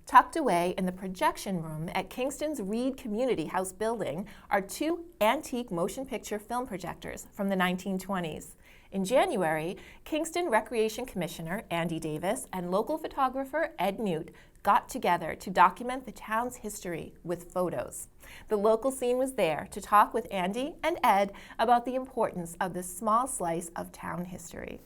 Tucked away in the projection room at Kingston's Reed Community House building are two antique motion picture film projectors from the 1920s. In January, Kingston Recreation Commissioner Andy Davis and local photographer Ed Nute got together to document the town's history with photos. The local scene was there to talk with Andy and Ed about the importance of this small slice of town history.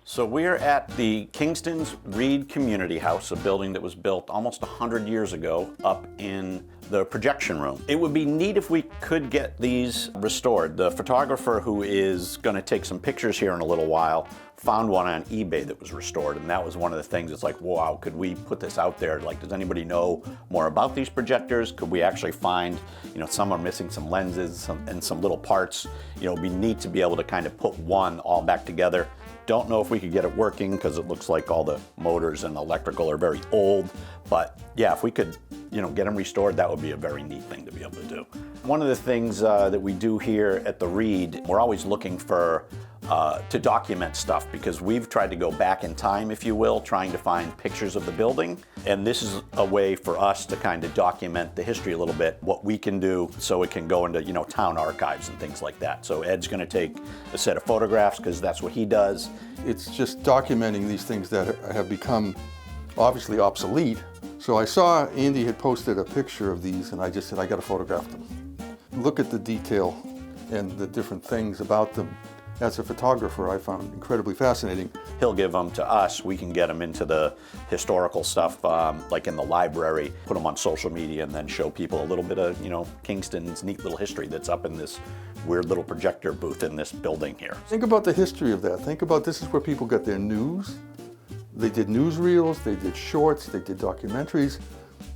So we're at the Kingston's Reed Community House, a building that was built almost 100 years ago up in the projection room. It would be neat if we could get these restored. The photographer who is going to take some pictures here in a little while found one on eBay that was restored, and that was one of the things. It's like, wow, could we put this out there? Like, does anybody know more about these projectors? Could we actually find, some are missing some lenses and some little parts. It'd be neat to be able to kind of put one all back together. Don't know if we could get it working because it looks like all the motors and electrical are very old. But yeah, if we could, get them restored, that would be a very neat thing to be able to do. One of the things that we do here at the Reed, we're always looking for to document stuff because we've tried to go back in time, if you will, trying to find pictures of the building. And this is a way for us to kind of document the history a little bit, what we can do so it can go into, town archives and things like that. So Ed's going to take a set of photographs because that's what he does. It's just documenting these things that have become obviously obsolete. So I saw Andy had posted a picture of these and I just said, I got to photograph them. Look at the detail and the different things about them. As a photographer, I found incredibly fascinating. He'll give them to us. We can get them into the historical stuff, like in the library, put them on social media, and then show people a little bit of, Kingston's neat little history that's up in this weird little projector booth in this building here. Think about the history of that. Think about this is where people got their news. They did newsreels, they did shorts, they did documentaries.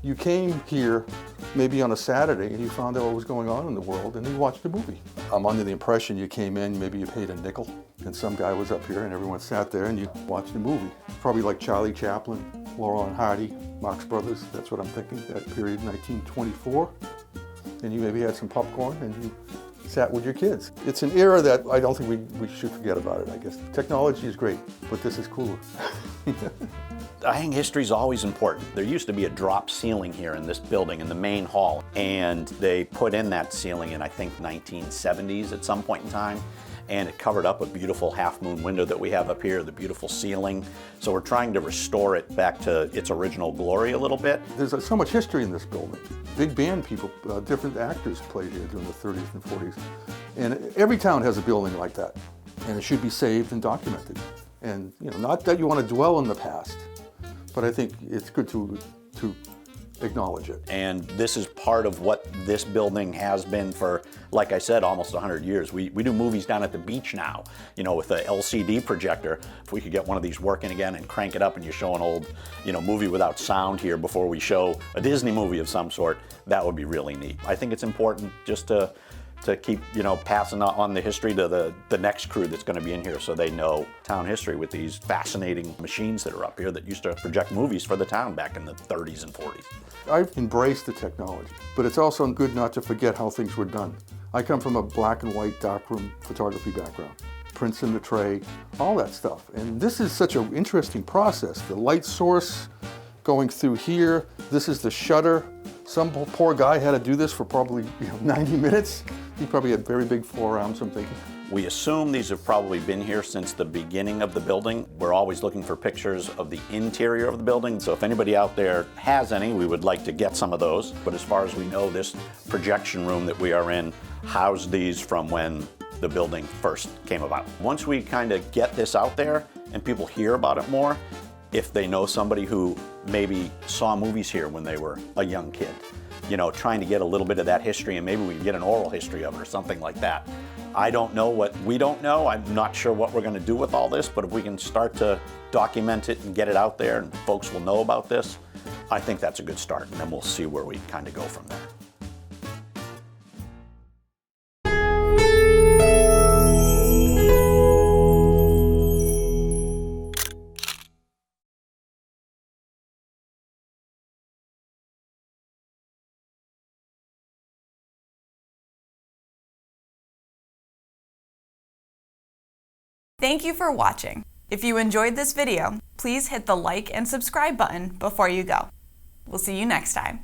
You came here maybe on a Saturday and you found out what was going on in the world and you watched a movie. I'm under the impression you came in, maybe you paid a nickel and some guy was up here and everyone sat there and you watched a movie. Probably like Charlie Chaplin, Laurel and Hardy, Marx Brothers, that's what I'm thinking, that period, 1924. And you maybe had some popcorn and you sat with your kids. It's an era that I don't think we should forget about it, I guess. Technology is great, but this is cooler. I think history is always important. There used to be a drop ceiling here in this building in the main hall, and they put in that ceiling in, I think, 1970s at some point in time, and it covered up a beautiful half-moon window that we have up here, the beautiful ceiling. So we're trying to restore it back to its original glory a little bit. There's so much history in this building. Big band people, different actors played here during the 30s and 40s. And every town has a building like that, and it should be saved and documented. And not that you want to dwell in the past, but I think it's good to acknowledge it. And this is part of what this building has been for, like I said, almost 100 years. We do movies down at the beach now, with a LCD projector. If we could get one of these working again and crank it up and you show an old, movie without sound here before we show a Disney movie of some sort, that would be really neat. I think it's important just to keep, passing on the history to the next crew that's going to be in here so they know town history with these fascinating machines that are up here that used to project movies for the town back in the 30s and 40s. I've embraced the technology, but it's also good not to forget how things were done. I come from a black and white darkroom photography background. Prints in the tray, all that stuff. And this is such an interesting process. The light source going through here, this is the shutter. Some poor guy had to do this for probably 90 minutes. He probably had very big forearms, I'm thinking. We assume these have probably been here since the beginning of the building. We're always looking for pictures of the interior of the building, so if anybody out there has any, we would like to get some of those. But as far as we know, this projection room that we are in housed these from when the building first came about. Once we kind of get this out there and people hear about it more, if they know somebody who maybe saw movies here when they were a young kid, trying to get a little bit of that history, and maybe we can get an oral history of it or something like that. I don't know what we don't know. I'm not sure what we're going to do with all this, but if we can start to document it and get it out there and folks will know about this, I think that's a good start, and then we'll see where we kind of go from there. Thank you for watching. If you enjoyed this video, please hit the like and subscribe button before you go. We'll see you next time.